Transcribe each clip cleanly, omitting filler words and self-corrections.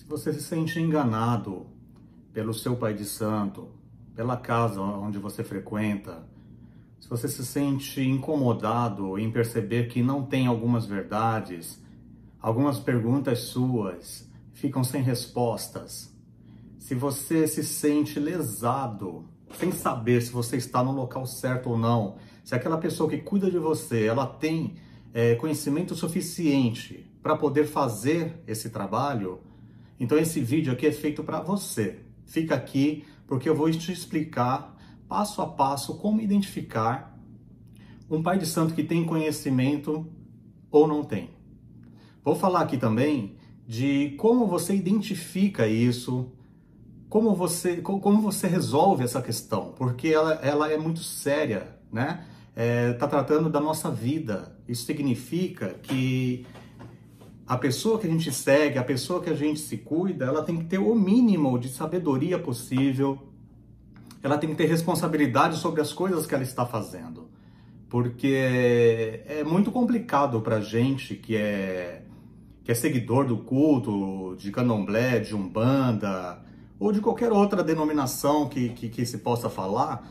você se sente enganado pelo seu pai de santo, pela casa onde você frequenta, se você se sente incomodado em perceber que não tem algumas verdades, algumas perguntas suas ficam sem respostas, se você se sente lesado, sem saber se você está no local certo ou não, se aquela pessoa que cuida de você, ela tem conhecimento suficiente para poder fazer esse trabalho, então esse vídeo aqui é feito para você. Fica aqui porque eu vou te explicar passo a passo como identificar um pai de santo que tem conhecimento ou não tem. Vou falar aqui também de como você identifica isso, como você resolve essa questão, porque ela é muito séria, né? Tá tratando da nossa vida. Isso significa que a pessoa que a gente segue, a pessoa que a gente se cuida, ela tem que ter o mínimo de sabedoria possível, ela tem que ter responsabilidade sobre as coisas que ela está fazendo. Porque é muito complicado pra gente que é seguidor do culto, de candomblé, de umbanda, ou de qualquer outra denominação que se possa falar,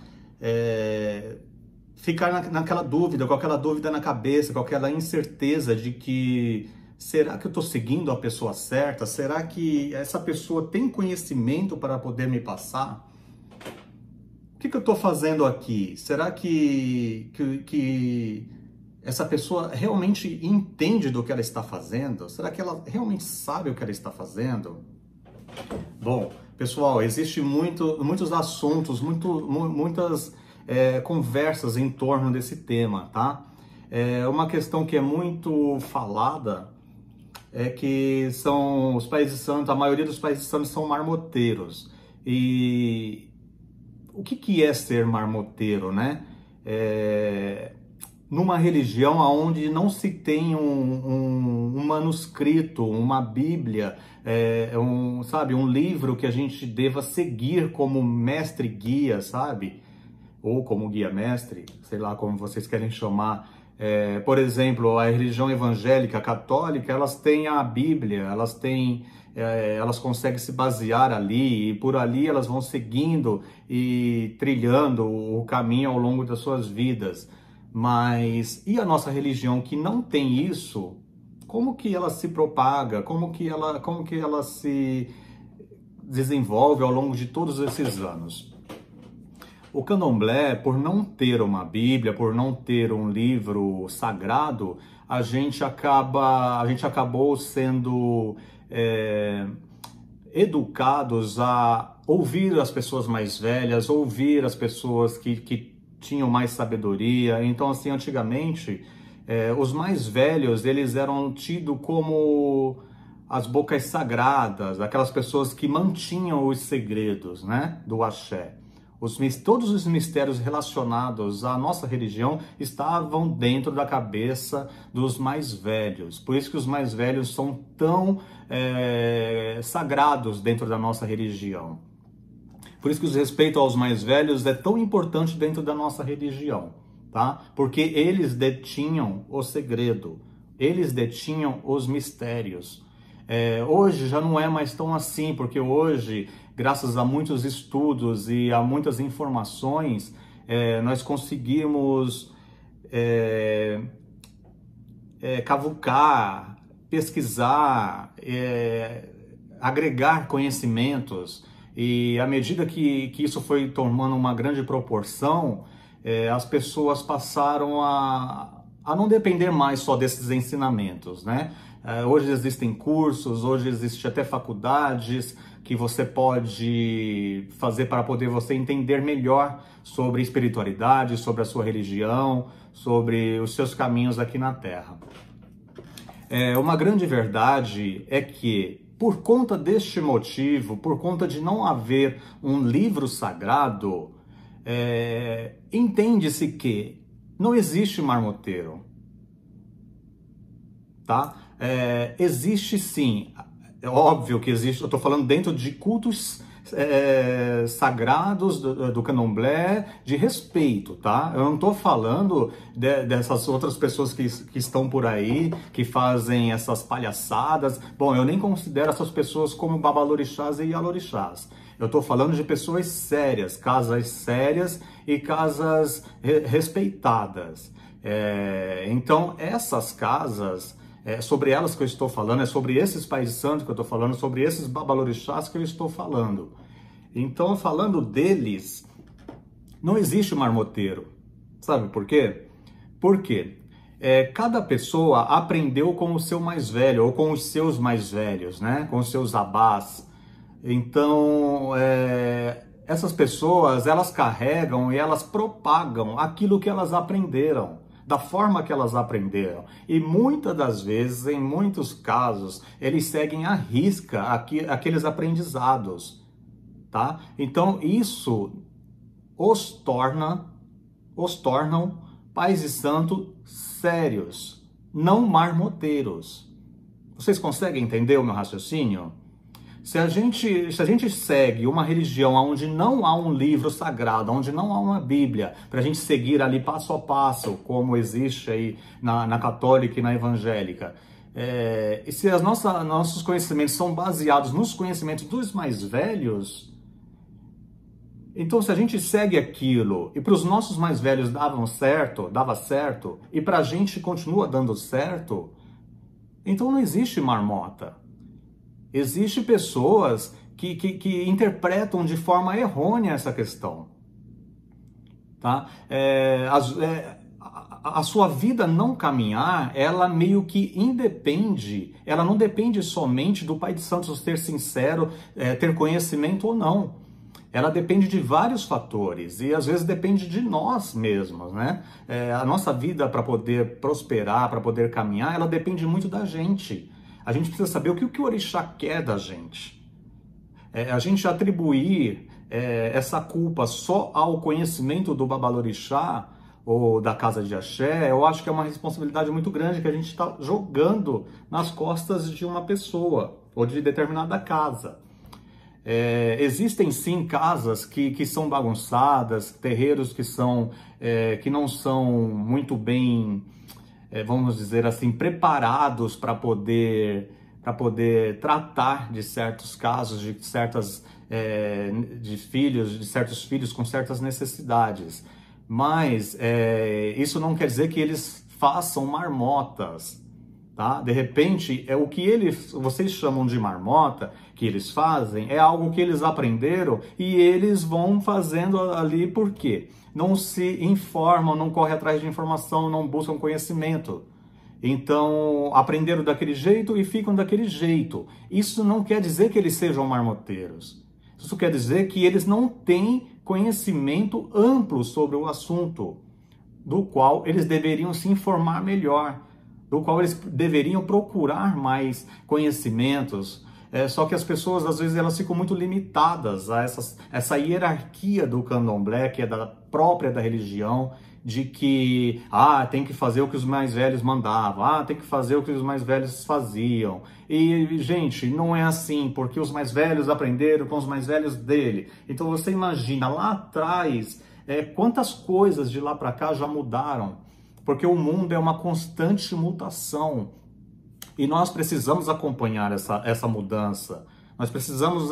ficar naquela dúvida, com aquela dúvida na cabeça, com aquela incerteza de que será que eu estou seguindo a pessoa certa? Será que essa pessoa tem conhecimento para poder me passar? O que eu estou fazendo aqui? Será que essa pessoa realmente entende do que ela está fazendo? Será que ela realmente sabe o que ela está fazendo? Bom, pessoal, existem muitos assuntos, muitas conversas em torno desse tema, tá? Uma questão que é muito falada é que são os pais de santo, a maioria dos pais de santo são marmoteiros. E o que é ser marmoteiro, né? Numa religião onde não se tem um manuscrito, uma Bíblia, sabe, um livro que a gente deva seguir como mestre guia, sabe? Ou como guia mestre, sei lá como vocês querem chamar. Por exemplo, a religião evangélica católica, elas têm a Bíblia, elas conseguem se basear ali, e por ali elas vão seguindo e trilhando o caminho ao longo das suas vidas. Mas e a nossa religião que não tem isso? Como que ela se propaga? Como que ela se desenvolve ao longo de todos esses anos? O candomblé, por não ter uma Bíblia, por não ter um livro sagrado, a gente acabou sendo educados a ouvir as pessoas mais velhas, ouvir as pessoas que tinham mais sabedoria. Então, assim, antigamente, os mais velhos, eles eram tidos como as bocas sagradas, aquelas pessoas que mantinham os segredos, né, do axé. Todos os mistérios relacionados à nossa religião estavam dentro da cabeça dos mais velhos. Por isso que os mais velhos são tão sagrados dentro da nossa religião. Por isso que o respeito aos mais velhos é tão importante dentro da nossa religião, tá? Porque eles detinham o segredo, eles detinham os mistérios. Hoje já não é mais tão assim, porque hoje, graças a muitos estudos e a muitas informações, nós conseguimos cavucar, pesquisar, agregar conhecimentos. E à medida que isso foi tomando uma grande proporção, as pessoas passaram a não depender mais só desses ensinamentos, né? Hoje existem cursos, hoje existe até faculdades que você pode fazer para poder você entender melhor sobre espiritualidade, sobre a sua religião, sobre os seus caminhos aqui na Terra. Uma grande verdade é que, por conta deste motivo, por conta de não haver um livro sagrado, entende-se que não existe marmoteiro, tá? Existe sim, é óbvio que existe, eu estou falando dentro de cultos sagrados do candomblé de respeito, tá? Eu não estou falando dessas outras pessoas que estão por aí, que fazem essas palhaçadas. Bom, eu nem considero essas pessoas como babalorixás e ialorixás. Eu estou falando de pessoas sérias, casas sérias e casas respeitadas. Então, essas casas, sobre elas que eu estou falando, é sobre esses pais de santo que eu estou falando, sobre esses babalorixás que eu estou falando. Então, falando deles, não existe marmoteiro. Sabe por quê? Porque cada pessoa aprendeu com o seu mais velho, ou com os seus mais velhos, né? Com os seus abás. Então, essas pessoas, elas carregam e elas propagam aquilo que elas aprenderam, da forma que elas aprenderam. E muitas das vezes, em muitos casos, eles seguem à risca aqueles aprendizados, tá? Então, isso os tornam pais de santo sérios, não marmoteiros. Vocês conseguem entender o meu raciocínio? Se a gente segue uma religião onde não há um livro sagrado, onde não há uma Bíblia, para a gente seguir ali passo a passo, como existe aí na católica e na evangélica, e se nossos conhecimentos são baseados nos conhecimentos dos mais velhos, então se a gente segue aquilo e para os nossos mais velhos dava certo, e para a gente continua dando certo, então não existe marmota. Existem pessoas que interpretam de forma errônea essa questão. Tá? A sua vida não caminhar, ela meio que independe, ela não depende somente do Pai de Santos ser sincero, ter conhecimento ou não. Ela depende de vários fatores e às vezes depende de nós mesmos, né? A nossa vida, para poder prosperar, para poder caminhar, ela depende muito da gente. A gente precisa saber o que o orixá quer da gente. A gente atribuir essa culpa só ao conhecimento do babalorixá ou da casa de axé, eu acho que é uma responsabilidade muito grande que a gente está jogando nas costas de uma pessoa ou de determinada casa. Existem sim casas que são bagunçadas, terreiros que não são muito bem, vamos dizer assim, preparados para poder tratar de certos casos, de certos filhos com certas necessidades. Mas isso não quer dizer que eles façam marmotas, tá? De repente, o que vocês chamam de marmota, que eles fazem, é algo que eles aprenderam e eles vão fazendo ali por quê? Não se informam, não correm atrás de informação, não buscam conhecimento. Então, aprenderam daquele jeito e ficam daquele jeito. Isso não quer dizer que eles sejam marmoteiros. Isso quer dizer que eles não têm conhecimento amplo sobre o assunto, do qual eles deveriam se informar melhor, do qual eles deveriam procurar mais conhecimentos. Só que as pessoas, às vezes, elas ficam muito limitadas a essa hierarquia do candomblé, que é própria da religião, de que tem que fazer o que os mais velhos mandavam, tem que fazer o que os mais velhos faziam. E, gente, não é assim, porque os mais velhos aprenderam com os mais velhos dele. Então você imagina, lá atrás, quantas coisas de lá para cá já mudaram, porque o mundo é uma constante mutação. E nós precisamos acompanhar essa mudança. Nós precisamos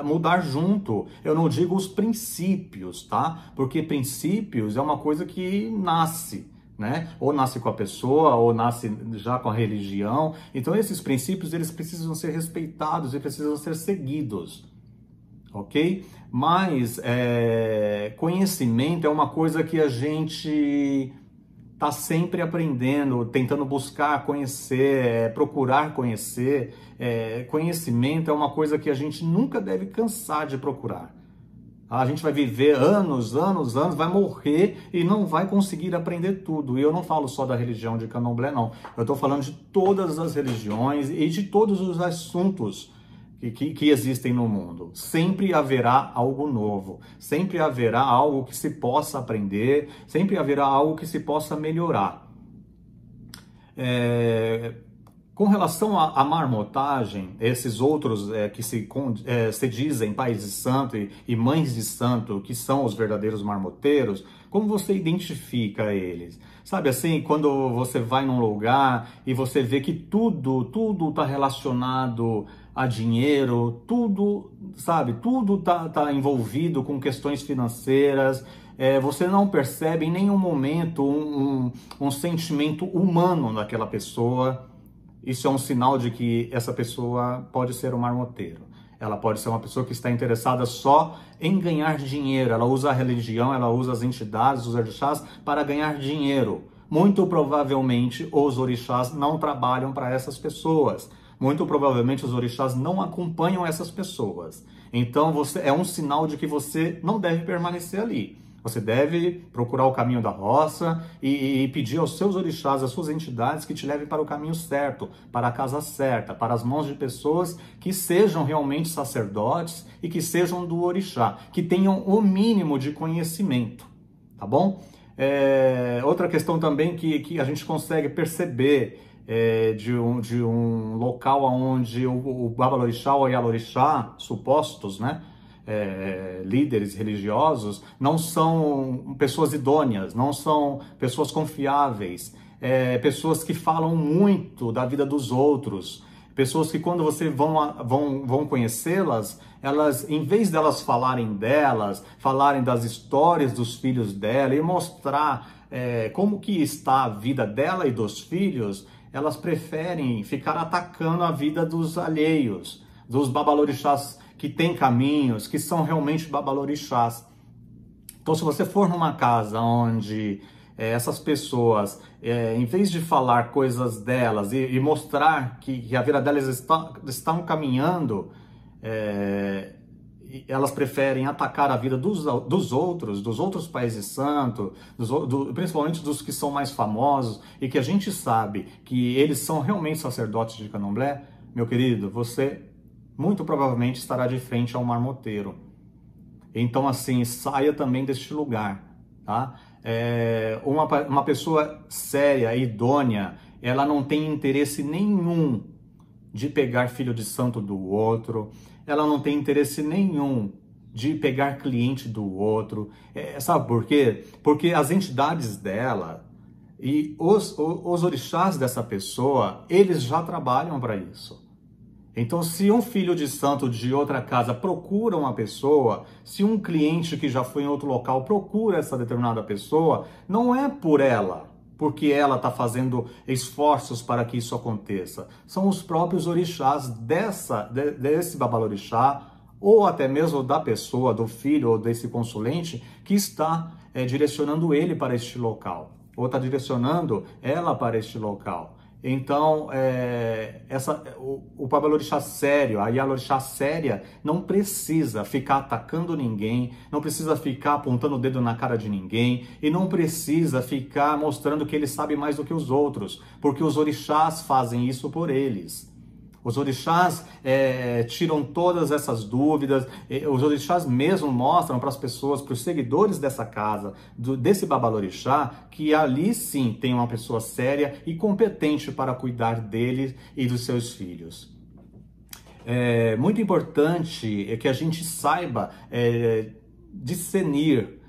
mudar junto. Eu não digo os princípios, tá? Porque princípios é uma coisa que nasce, né? Ou nasce com a pessoa, ou nasce já com a religião. Então esses princípios, eles precisam ser respeitados e precisam ser seguidos, ok? Mas conhecimento é uma coisa que a gente está sempre aprendendo, tentando buscar conhecer, procurar conhecer. Conhecimento é uma coisa que a gente nunca deve cansar de procurar. A gente vai viver anos, vai morrer e não vai conseguir aprender tudo. E eu não falo só da religião de candomblé, não. Eu estou falando de todas as religiões e de todos os assuntos que existem no mundo. Sempre haverá algo novo, sempre haverá algo que se possa aprender, sempre haverá algo que se possa melhorar. Com relação à marmotagem, esses outros que se dizem pais de santo e mães de santo, que são os verdadeiros marmoteiros, como você identifica eles? Sabe assim, quando você vai num lugar e você vê que tudo está relacionado a dinheiro, tudo, sabe, tudo tá envolvido com questões financeiras, você não percebe em nenhum momento um sentimento humano naquela pessoa. Isso é um sinal de que essa pessoa pode ser um marmoteiro. Ela pode ser uma pessoa que está interessada só em ganhar dinheiro. Ela usa a religião, ela usa as entidades, os orixás para ganhar dinheiro. Muito provavelmente os orixás não trabalham para essas pessoas. Muito provavelmente os orixás não acompanham essas pessoas. Então é um sinal de que você não deve permanecer ali. Você deve procurar o caminho da roça e pedir aos seus orixás, às suas entidades, que te levem para o caminho certo, para a casa certa, para as mãos de pessoas que sejam realmente sacerdotes e que sejam do orixá, que tenham o mínimo de conhecimento, tá bom? Outra questão também que a gente consegue perceber de um local onde o babalorixá ou Ialorixá, supostos, né? Líderes religiosos, não são pessoas idôneas, não são pessoas confiáveis, pessoas que falam muito da vida dos outros, pessoas que quando você vão conhecê-las, elas, em vez delas falarem delas, falarem das histórias dos filhos dela e mostrar como que está a vida dela e dos filhos, elas preferem ficar atacando a vida dos alheios, dos babalorixás que têm caminhos, que são realmente babalorixás. Então, se você for numa casa onde essas pessoas, em vez de falar coisas delas e mostrar que a vida delas estão caminhando, elas preferem atacar a vida dos outros pais de santo, principalmente dos que são mais famosos e que a gente sabe que eles são realmente sacerdotes de candomblé, meu querido, você muito provavelmente estará de frente a um marmoteiro. Então, assim, saia também deste lugar, tá? Uma pessoa séria, idônea, ela não tem interesse nenhum de pegar filho de santo do outro, ela não tem interesse nenhum de pegar cliente do outro. Sabe por quê? Porque as entidades dela e os orixás dessa pessoa, eles já trabalham para isso. Então, se um filho de santo de outra casa procura uma pessoa, se um cliente que já foi em outro local procura essa determinada pessoa, não é por ela, porque ela está fazendo esforços para que isso aconteça. São os próprios orixás desse babalorixá, ou até mesmo da pessoa, do filho ou desse consulente, que está direcionando ele para este local, ou está direcionando ela para este local. Então, o babalorixá sério, a Ialorixá séria, não precisa ficar atacando ninguém, não precisa ficar apontando o dedo na cara de ninguém e não precisa ficar mostrando que ele sabe mais do que os outros, porque os orixás fazem isso por eles. Os orixás tiram todas essas dúvidas, os orixás mesmo mostram para as pessoas, para os seguidores dessa casa, desse babalorixá, que ali sim tem uma pessoa séria e competente para cuidar dele e dos seus filhos. Muito importante que a gente saiba discernir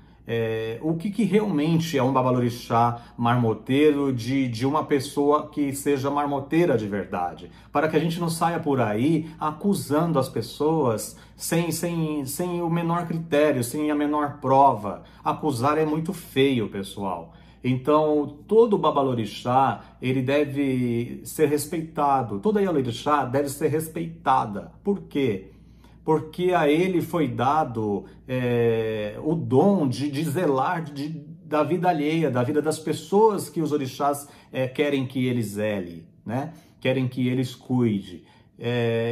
o que realmente é um babalorixá marmoteiro de uma pessoa que seja marmoteira de verdade, para que a gente não saia por aí acusando as pessoas sem o menor critério, sem a menor prova. Acusar é muito feio, pessoal. Então, todo babalorixá, ele deve ser respeitado, toda Ialorixá deve ser respeitada. Por quê? Porque a ele foi dado o dom de zelar da vida alheia, da vida das pessoas que os orixás querem que eles zelem, né? Querem que eles cuidem.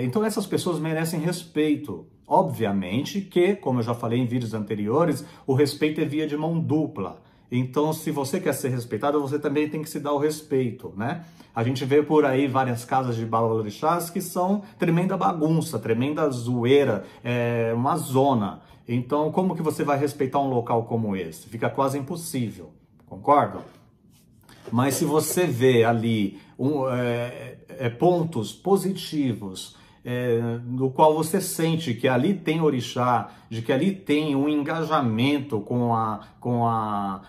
Então essas pessoas merecem respeito. Obviamente que, como eu já falei em vídeos anteriores, o respeito é via de mão dupla. Então, se você quer ser respeitado, você também tem que se dar o respeito, né? A gente vê por aí várias casas de babalorixás que são tremenda bagunça, tremenda zoeira, uma zona. Então, como que você vai respeitar um local como esse? Fica quase impossível, concorda? Mas se você vê ali pontos positivos, no qual você sente que ali tem orixá, de que ali tem um engajamento com a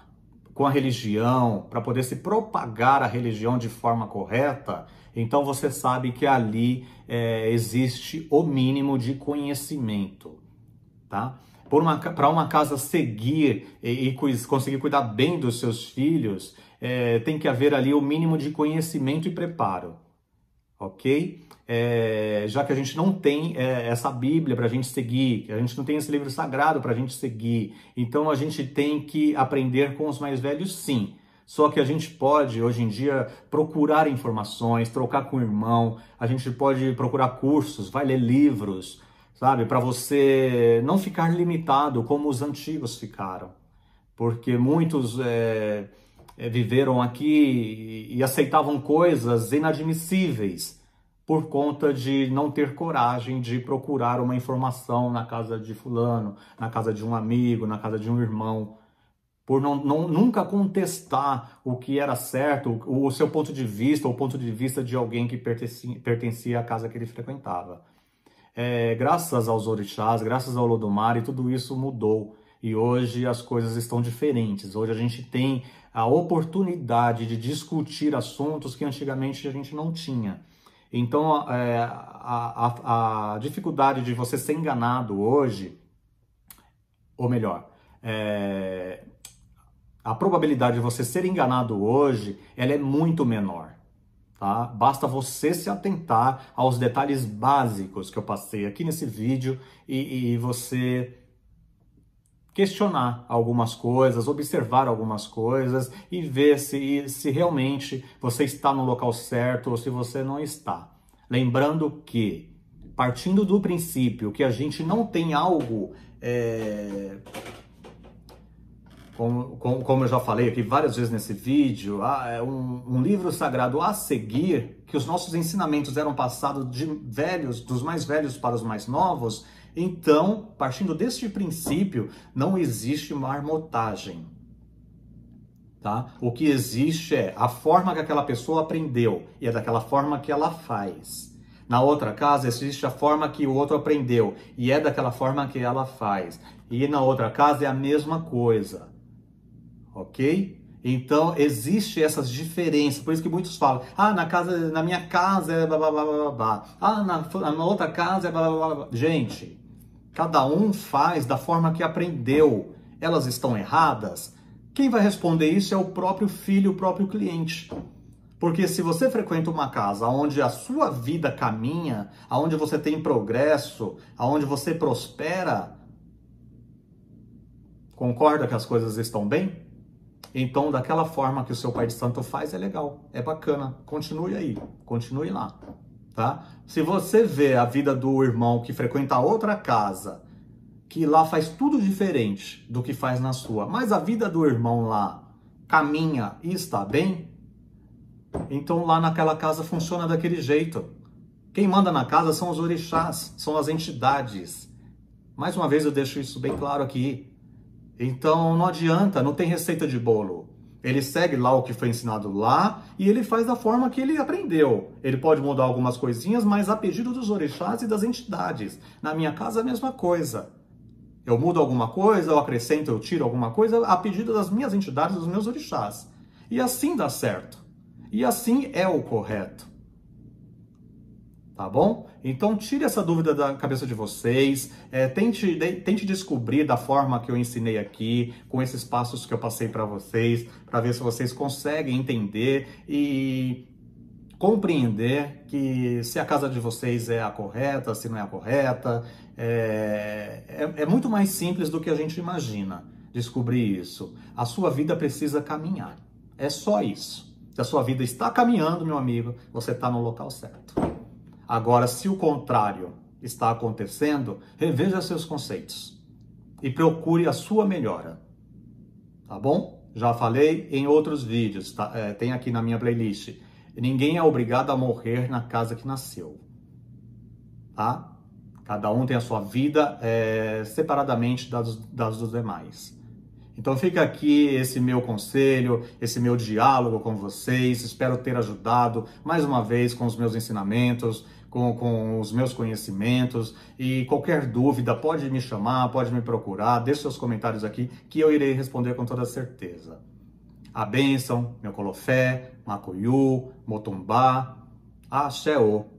religião, para poder se propagar a religião de forma correta, então você sabe que ali existe o mínimo de conhecimento, tá? Para uma casa seguir e conseguir cuidar bem dos seus filhos, tem que haver ali o mínimo de conhecimento e preparo, ok? Já que a gente não tem essa Bíblia para a gente seguir, a gente não tem esse livro sagrado para a gente seguir, então a gente tem que aprender com os mais velhos, sim. Só que a gente pode, hoje em dia, procurar informações, trocar com o irmão, a gente pode procurar cursos, vai ler livros, sabe? Para você não ficar limitado como os antigos ficaram. Porque muitos viveram aqui e aceitavam coisas inadmissíveis por conta de não ter coragem de procurar uma informação na casa de fulano, na casa de um amigo, na casa de um irmão, por nunca contestar o que era certo, o seu ponto de vista, ou o ponto de vista de alguém que pertencia à casa que ele frequentava. Graças aos orixás, graças ao Olodumare, tudo isso mudou. E hoje as coisas estão diferentes. Hoje a gente tem a oportunidade de discutir assuntos que antigamente a gente não tinha. Então, a dificuldade de você ser enganado hoje, ou melhor, a probabilidade de você ser enganado hoje, ela é muito menor. Tá? Basta você se atentar aos detalhes básicos que eu passei aqui nesse vídeo e você questionar algumas coisas, observar algumas coisas e ver se realmente você está no local certo ou se você não está. Lembrando que, partindo do princípio que a gente não tem algo, como eu já falei aqui várias vezes nesse vídeo, um livro sagrado a seguir, que os nossos ensinamentos eram passados dos mais velhos para os mais novos. Então, partindo deste princípio, não existe marmotagem, tá? O que existe é a forma que aquela pessoa aprendeu e é daquela forma que ela faz. Na outra casa, existe a forma que o outro aprendeu e é daquela forma que ela faz. E na outra casa é a mesma coisa, ok? Então, existe essas diferenças, por isso que muitos falam, na minha casa é blá blá blá blá blá, na outra casa é blá blá blá blá. Gente, cada um faz da forma que aprendeu. Elas estão erradas? Quem vai responder isso é o próprio filho, o próprio cliente. Porque se você frequenta uma casa onde a sua vida caminha, onde você tem progresso, onde você prospera, concorda que as coisas estão bem? Então, daquela forma que o seu pai de santo faz, é legal, é bacana. Continue aí, continue lá. Tá? Se você vê a vida do irmão que frequenta outra casa, que lá faz tudo diferente do que faz na sua, mas a vida do irmão lá caminha e está bem, então lá naquela casa funciona daquele jeito. Quem manda na casa são os orixás, são as entidades. Mais uma vez eu deixo isso bem claro aqui. Então não adianta, não tem receita de bolo. Ele segue lá o que foi ensinado lá e ele faz da forma que ele aprendeu. Ele pode mudar algumas coisinhas, mas a pedido dos orixás e das entidades. Na minha casa a mesma coisa. Eu mudo alguma coisa, eu acrescento, eu tiro alguma coisa a pedido das minhas entidades, dos meus orixás. E assim dá certo. E assim é o correto. Tá bom? Então tire essa dúvida da cabeça de vocês, tente descobrir da forma que eu ensinei aqui, com esses passos que eu passei para vocês, para ver se vocês conseguem entender e compreender que se a casa de vocês é a correta, se não é a correta. É muito mais simples do que a gente imagina descobrir isso. A sua vida precisa caminhar. É só isso. Se a sua vida está caminhando, meu amigo, você está no local certo. Agora, se o contrário está acontecendo, reveja seus conceitos e procure a sua melhora. Tá bom? Já falei em outros vídeos, tá? Tem aqui na minha playlist. Ninguém é obrigado a morrer na casa que nasceu. Tá? Cada um tem a sua vida separadamente das dos demais. Então fica aqui esse meu conselho, esse meu diálogo com vocês. Espero ter ajudado mais uma vez com os meus ensinamentos, com os meus conhecimentos. E qualquer dúvida pode me chamar, pode me procurar, deixe seus comentários aqui que eu irei responder com toda certeza. A bênção, meu colofé, macuyu, motumbá, axé-ô.